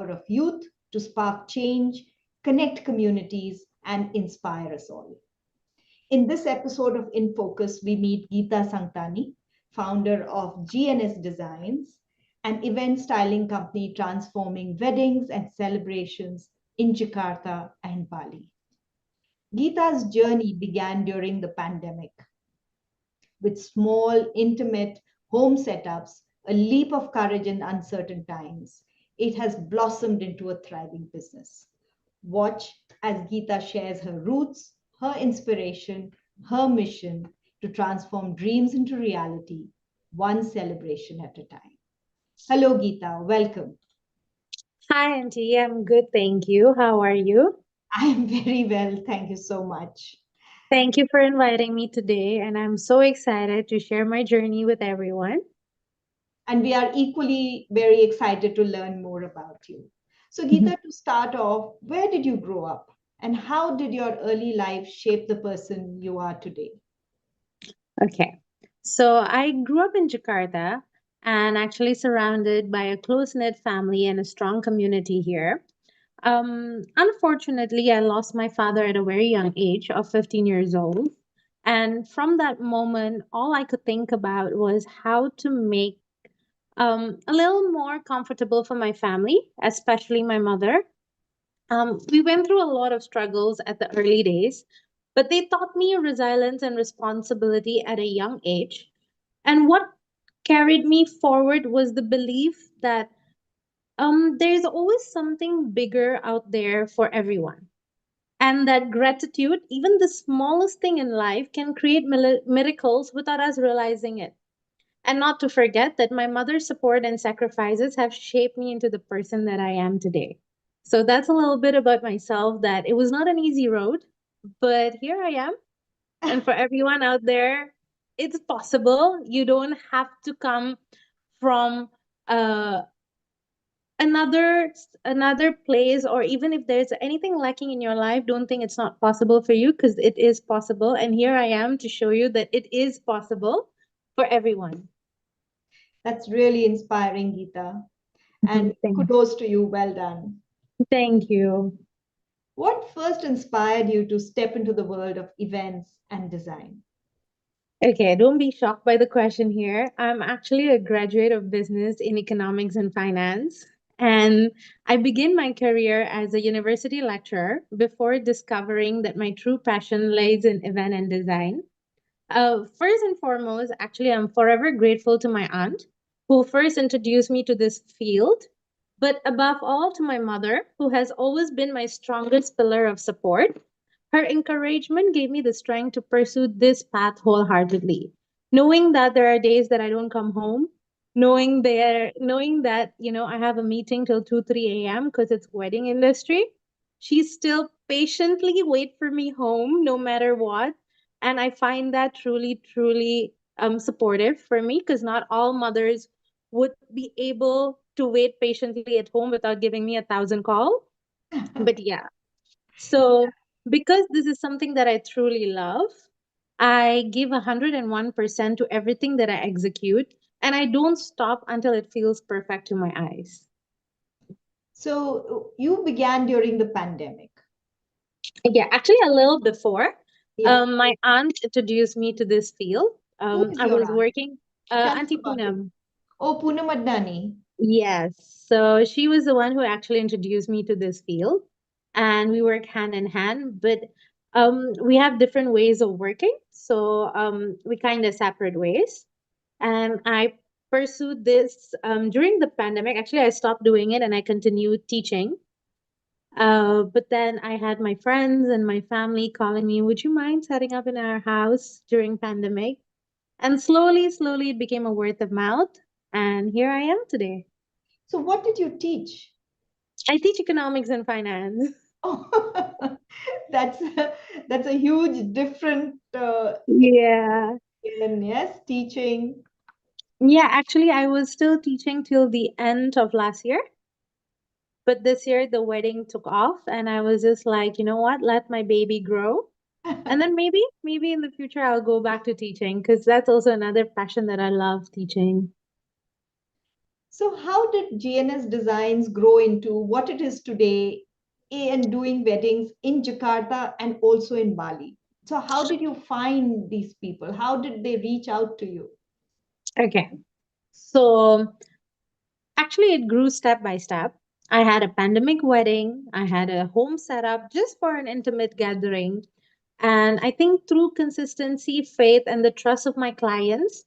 power of youth to spark change, connect communities, and inspire us all. In this episode of InFocus, we meet Gita Sangtani, founder of GNS Designs, an event styling company transforming weddings and celebrations in Jakarta and Bali. Gita's journey began during the pandemic with small, intimate home setups, a leap of courage in uncertain times. It has blossomed into a thriving business. Watch as Gita shares her roots, her inspiration, her mission to transform dreams into reality, one celebration at a time. Hello, Gita. Welcome. Hi, Auntie. I'm good, thank you. How are you? I am very well. Thank you so much. Thank you for inviting me today, and I'm so excited to share my journey with everyone. And we are equally very excited to learn more about you. So, Mhm. Geeta, to start off, where did you grow up? And how did your early life shape the person you are today? Okay. So I grew up in Jakarta and actually surrounded by a close knit family and a strong community here. Unfortunately, I lost my father at a very young age of 15 years old. And from that moment, all I could think about was how to make a little more comfortable for my family, especially my mother. We went through a lot of struggles at the early days, but they taught me resilience and responsibility at a young age. And what carried me forward was the belief that there's always something bigger out there for everyone. And that gratitude, even the smallest thing in life, can create miracles without us realizing it. And not to forget that my mother's support and sacrifices have shaped me into the person that I am today. So that's a little bit about myself, that it was not an easy road, but here I am. And for everyone out there, it's possible. You don't have to come from uh, another place, or even if there's anything lacking in your life, don't think it's not possible for you, because it is possible. And here I am to show you that it is possible for everyone. That's really inspiring, Geeta. Mhm. And kudos to you. Well done. Thank you. What first inspired you to step into the world of events and design? Okay, don't be shocked by the question here. I'm actually a graduate of business in economics and finance. And I began my career as a university lecturer before discovering that my true passion lays in event and design. First and foremost, actually, I'm forever grateful to my aunt who first introduced me to this field, but above all, to my mother who has always been my strongest pillar of support. Her encouragement gave me the strength to pursue this path wholeheartedly, knowing that there are days that I don't come home, knowing that I have a meeting till 2 3 a.m. because it's wedding industry. She still patiently wait for me home no matter what, and I find that truly supportive for me, because not all mothers would be able to wait patiently at home without giving me 1,000 calls. But yeah, so because this is something that I truly love, I give 101% to everything that I execute, and I don't stop until it feels perfect to my eyes. So, you began during the pandemic. Yeah, actually, a little before. Yeah. My aunt introduced me to this field. Who is I your was aunt? working, Tell us Auntie about it. Poonam. Oh, Poonam Adnani. Yes. So she was the one who actually introduced me to this field, and we work hand in hand, but we have different ways of working. So we kind of separate ways. And I pursued this during the pandemic. Actually, I stopped doing it and I continued teaching. But then I had my friends and my family calling me, "Would you mind setting up in our house during pandemic?" And slowly, it became a word of mouth. And here I am today. So, what did you teach? I teach economics and finance. Oh, that's that's a huge different Yeah. in yes teaching. Yeah, actually, I was still teaching till the end of last year. But this year, the wedding took off, and I was just like, you know what? Let my baby grow. And then maybe in the future, I'll go back to teaching, because that's also another passion that I love, teaching. So, how did GNS Designs grow into what it is today and doing weddings in Jakarta and also in Bali? So, how did you find these people? How did they reach out to you? Okay. So actually, it grew step by step. I had a pandemic wedding, I had a home setup just for an intimate gathering. And I think through consistency, faith, and the trust of my clients,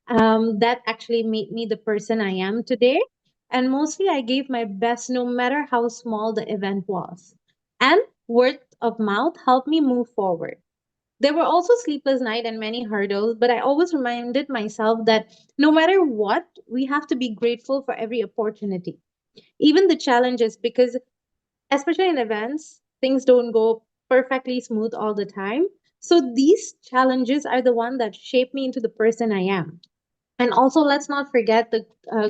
that actually made me the person I am today. And mostly, I gave my best no matter how small the event was. And word of mouth helped me move forward. There were also sleepless nights and many hurdles, but I always reminded myself that no matter what, we have to be grateful for every opportunity, even the challenges, because especially in events, things don't go perfectly smooth all the time. So these challenges are the one that shape me into the person I am. And also, let's not forget the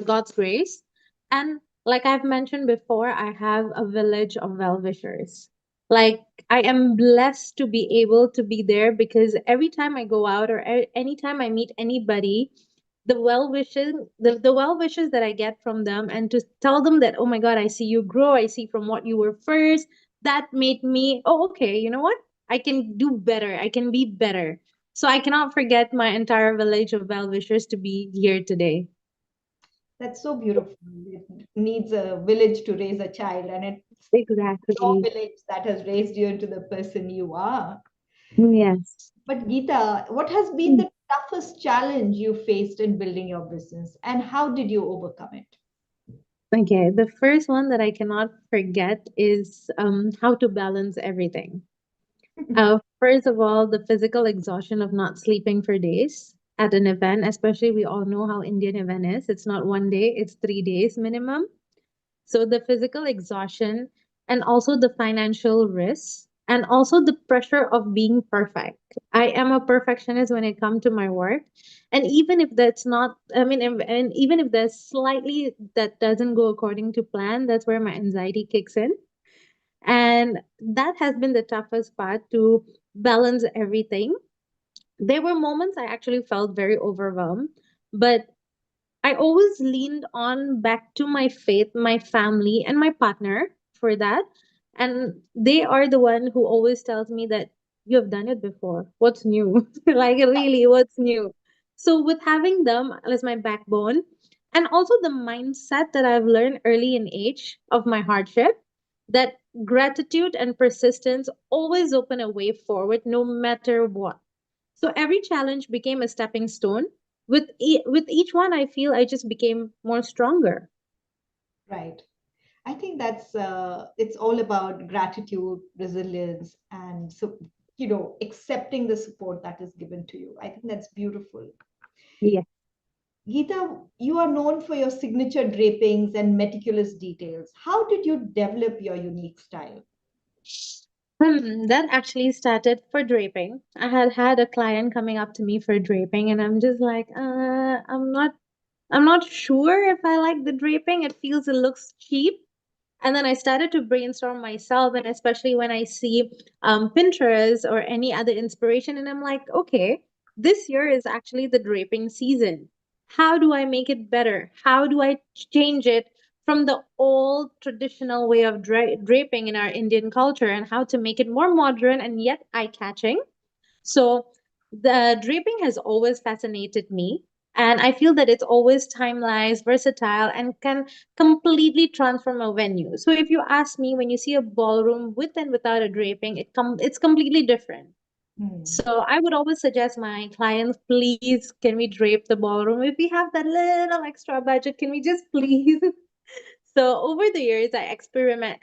God's grace. And like I've mentioned before, I have a village of well wishers. Like I am blessed to be able to be there because every time I go out or anytime I meet anybody, the well wishes that I get from them, and to tell them that, oh my God, I see you grow, I see from what you were first, that made me, oh okay, you know what, I can do better, I can be better. So I cannot forget my entire village of well wishers to be here today. That's so beautiful. It needs a village to raise a child, and it's your Exactly. village that has raised you into the person you are. Yes. But Geeta, what has been the toughest challenge you faced in building your business, and how did you overcome it? Okay, the first one that I cannot forget is how to balance everything. First of all, the physical exhaustion of not sleeping for days at an event, especially we all know how Indian event is. It's not one day, it's 3 days minimum. So the physical exhaustion and also the financial risks and also the pressure of being perfect. I am a perfectionist when it comes to my work. And even if that's not, and even if there's slightly that doesn't go according to plan, that's where my anxiety kicks in. And that has been the toughest part to balance everything. There were moments I actually felt very overwhelmed, but I always leaned on back to my faith, my family, and my partner for that. And they are the one who always tells me that you have done it before. What's new? Like really, what's new? So with having them as my backbone, and also the mindset that I've learned early in age of my hardship, that gratitude and persistence always open a way forward no matter what. So every challenge became a stepping stone. With each one, I feel I just became more stronger. Right. I think that's it's all about gratitude, resilience, and so accepting the support that is given to you. I think that's beautiful. Yeah. Geeta, you are known for your signature drapings and meticulous details. How did you develop your unique style? That actually started for draping. I had had a client coming up to me for draping, and I'm just like, I'm not sure if I like the draping. It feels it looks cheap. And then I started to brainstorm myself, and especially when I see Pinterest or any other inspiration, and I'm like, okay, this year is actually the draping season. How do I make it better? How do I change it from the old traditional way of draping in our Indian culture, and how to make it more modern and yet eye catching? So the draping has always fascinated me. And I feel that it's always timeless, versatile, and can completely transform a venue. So if you ask me, when you see a ballroom with and without a draping, it's completely different. Hmm. So I would always suggest my clients, please, can we drape the ballroom? If we have that little extra budget, can we just please? So over the years, experimented,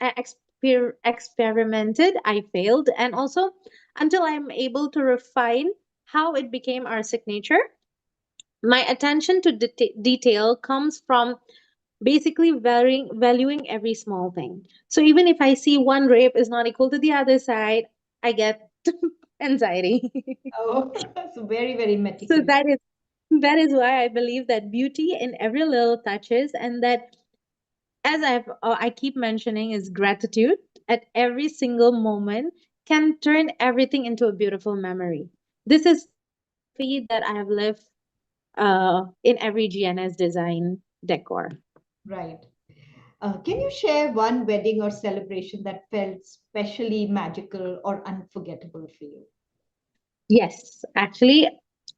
I failed, and also until I'm able to refine how it became our signature. My attention to detail comes from basically valuing every small thing. So even if I see one drape is not equal to the other side, I get anxiety. Oh, so very, very So meticulous. that is why I believe that beauty in every little touches, and that, as I keep mentioning, is gratitude at every single moment can turn everything into a beautiful memory. This is the philosophy that I have lived in every GNS design decor. Right. Can you share one wedding or celebration that felt especially magical or unforgettable for you? Yes, actually,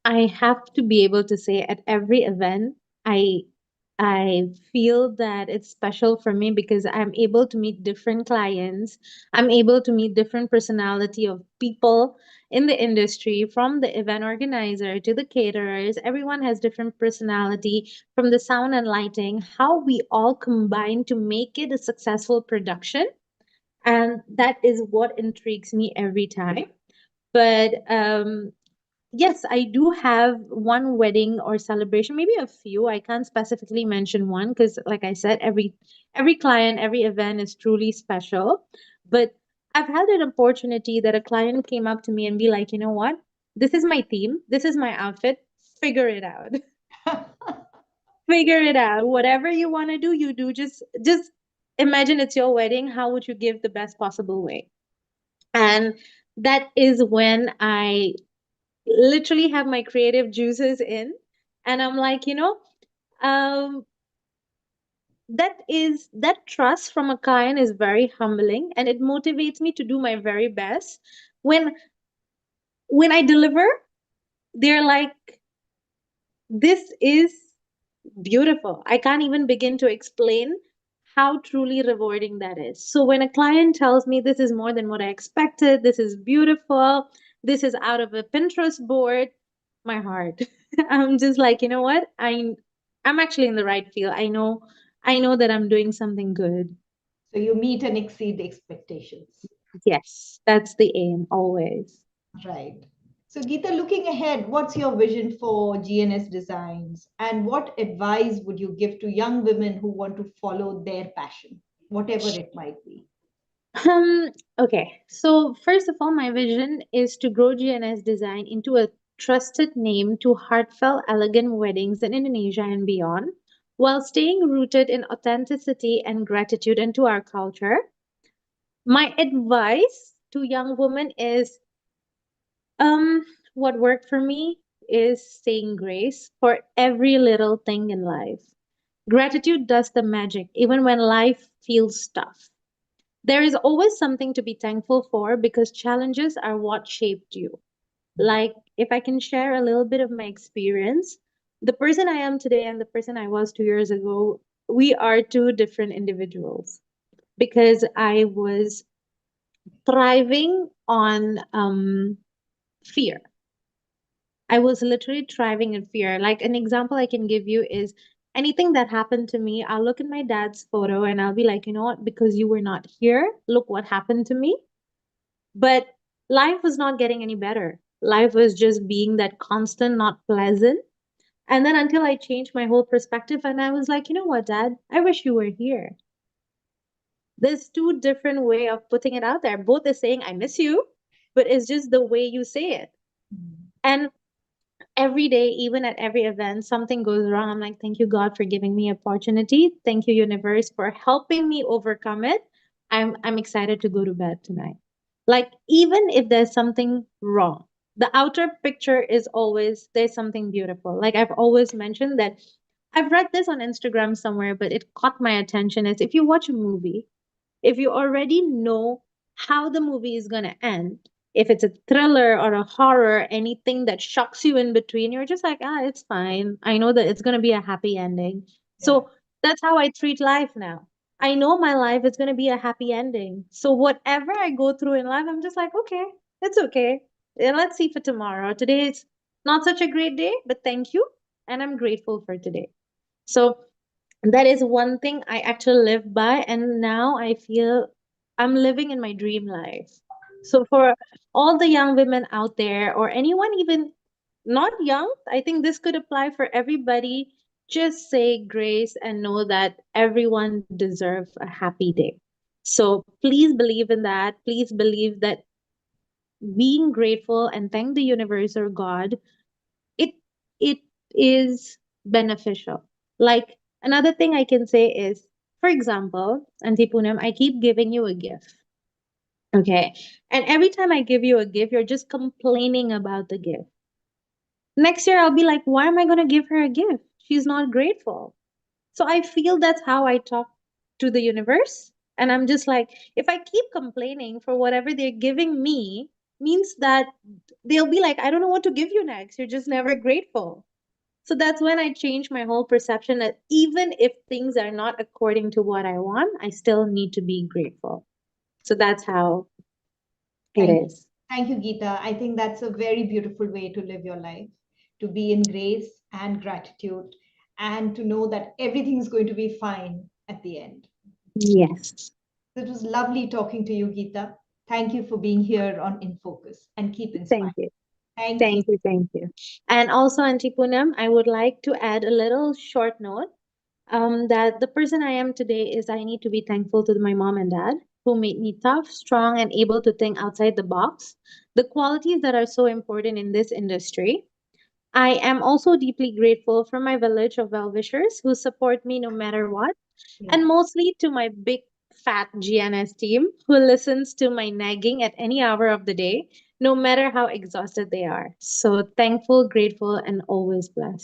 I have to be able to say at every event, I I feel that it's special for me because I'm able to meet different clients. I'm able to meet different personality of people in the industry, from the event organizer to the caterers. Everyone has different personality, from the sound and lighting, how we all combine to make it a successful production. And that is what intrigues me every time. But yes, I do have one wedding or celebration, maybe a few. I can't specifically mention one because, like I said, every client, every event is truly special. But I've had an opportunity that a client came up to me and be like, you know what? This is my theme. This is my outfit. Figure it out. Figure it out. Whatever you want to do, you do. Just imagine it's your wedding. How would you give the best possible way? And that is when I literally have my creative juices in, and I'm like, um that trust from a client is very humbling, and it motivates me to do my very best. When when I deliver, they're like, this is beautiful. I can't even begin to explain how truly rewarding that is. So when a client tells me this is more than what I expected, this is beautiful, this is out of a Pinterest board, my heart. I'm just like, you know what? I'm actually in the right field. I know that I'm doing something good. So you meet and exceed expectations. Yes, that's the aim always. Right. So, Geeta, looking ahead, what's your vision for GNS Designs and what advice would you give to young women who want to follow their passion, whatever it might be? Um, okay. So first of all, my vision is to grow GNS Design into a trusted name to heartfelt, elegant weddings in Indonesia and beyond, while staying rooted in authenticity and gratitude into our culture. My advice to young women is, um, what worked for me is saying grace for every little thing in life. Gratitude does the magic, even when life feels tough. There is always something to be thankful for because challenges are what shaped you. Like, if I can share a little bit of my experience, the person I am today and the person I was 2 years ago, we are two different individuals because I was thriving on fear. I was literally thriving in fear. Like, an example I can give you is anything that happened to me, I'll look at my dad's photo and I'll be like, you know what, because you were not here, look what happened to me. But life was not getting any better. Life was just being that constant, not pleasant. And then until I changed my whole perspective and I was like, you know what, Dad? I wish you were here. There's two different way of putting it out there. Both is saying I miss you, but it's just the way you say it. And every day, even at every event, something goes wrong. I'm like, thank you, God, for giving me opportunity. Thank you, universe, for helping me overcome it. I'm excited to go to bed tonight. Like, even if there's something wrong, the outer picture is always there's something beautiful. Like, I've always mentioned that I've read this on Instagram somewhere, but it caught my attention is if you watch a movie, if you already know how the movie is going to end, if it's a thriller or a horror, anything that shocks you in between, you're just like, ah, it's fine. I know that it's going to be a happy ending. Yeah. So that's how I treat life now. I know my life is going to be a happy ending. So whatever I go through in life, I'm just like, okay, it's okay. Yeah, let's see for tomorrow. Today is not such a great day, but thank you. And I'm grateful for today. So that is one thing I actually live by, and now I feel I'm living in my dream life. So for all the young women out there, or anyone even not young, I think this could apply for everybody. Just say grace and know that everyone deserves a happy day. So please believe in that. Please believe that being grateful and thank the universe or God, it it is beneficial. Like, another thing I can say is, for example, Auntie Poonam, I keep giving you a gift. Okay. And every time I give you a gift, you're just complaining about the gift. Next year I'll be like, why am I gonna give her a gift? She's not grateful. So I feel that's how I talk to the universe. And I'm just like, if I keep complaining for whatever they're giving me, means that they'll be like, I don't know what to give you next. You're just never grateful. So that's when I changed my whole perception that even if things are not according to what I want, I still need to be grateful. So that's how it Thank you. is. Thank you, Geeta. I think that's a very beautiful way to live your life, to be in grace and gratitude, and to know that everything's going to be fine at the end. Yes. It was lovely talking to you, Geeta. Thank you for being here on In Focus, and keep inspiring. Thank you. Thank you. Thank you. Thank you. And also, Auntie Poonam, I would like to add a little short note that the person I am today is I need to be thankful to my mom and dad who made me tough, strong, and able to think outside the box. The qualities that are so important in this industry. I am also deeply grateful for my village of well-wishers who support me no matter what, Yeah. and mostly to my big fat GNS team who listens to my nagging at any hour of the day, no matter how exhausted they are. So thankful, grateful, and always blessed.